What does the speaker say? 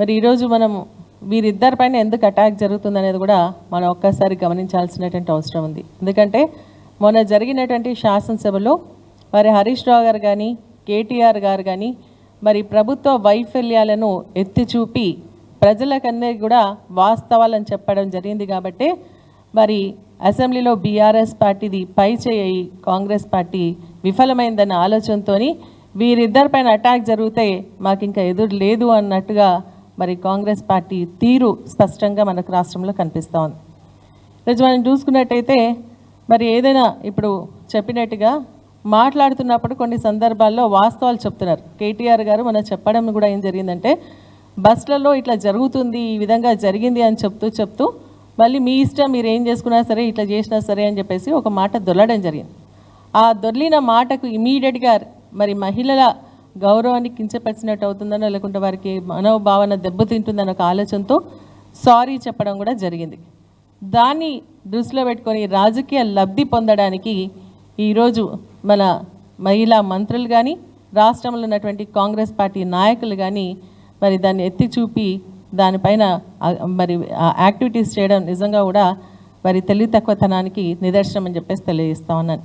మరి ఈరోజు మనం వీరిద్దరిపైన ఎందుకు అటాక్ జరుగుతుందనేది కూడా మనం ఒక్కసారి గమనించాల్సినటువంటి అవసరం ఉంది. ఎందుకంటే మొన్న జరిగినటువంటి శాసనసభలో మరి హరీష్ రావు గారు కానీ కేటీఆర్ గారు కానీ మరి ప్రభుత్వ వైఫల్యాలను ఎత్తి చూపి ప్రజలకన్నీ కూడా వాస్తవాలను చెప్పడం జరిగింది. కాబట్టి మరి అసెంబ్లీలో బీఆర్ఎస్ పార్టీది పై చేయి కాంగ్రెస్ పార్టీ విఫలమైందన్న ఆలోచనతో వీరిద్దరిపైన అటాక్ జరిగితే మాకు ఇంకా ఎదురు లేదు అన్నట్టుగా మరి కాంగ్రెస్ పార్టీ తీరు స్పష్టంగా మనకు రాష్ట్రంలో కనిపిస్తూ ఉంది. ఈరోజు మనం చూసుకున్నట్టయితే మరి ఏదైనా ఇప్పుడు చెప్పినట్టుగా మాట్లాడుతున్నప్పుడు కొన్ని సందర్భాల్లో వాస్తవాలు చెప్తున్నారు. కేటీఆర్ గారు మనం చెప్పడం కూడా ఏం జరిగిందంటే బస్సులలో ఇట్లా జరుగుతుంది, ఈ విధంగా జరిగింది అని చెప్తూ మళ్ళీ మీ ఇష్టం మీరు ఏం చేసుకున్నా సరే ఇట్లా చేసినా సరే అని చెప్పేసి ఒక మాట దొరలడం జరిగింది. ఆ దొర్లిన మాటకు ఇమీడియట్గా మరి మహిళల గౌరవాన్ని కించపరిచినట్టు అవుతుందనో లేకుంటే వారికి మనోభావన దెబ్బతింటుందన్న ఒక ఆలోచనతో సారీ చెప్పడం కూడా జరిగింది. దాన్ని దృష్టిలో పెట్టుకొని రాజకీయ లబ్ధి పొందడానికి ఈరోజు మన మహిళా మంత్రులు కానీ రాష్ట్రంలో ఉన్నటువంటి కాంగ్రెస్ పార్టీ నాయకులు కానీ మరి దాన్ని ఎత్తి చూపి దానిపైన మరి యాక్టివిటీస్ చేయడం నిజంగా కూడా మరి తెలివి తక్కువతనానికి నిదర్శనం అని చెప్పేసి తెలియజేస్తా ఉన్నాను.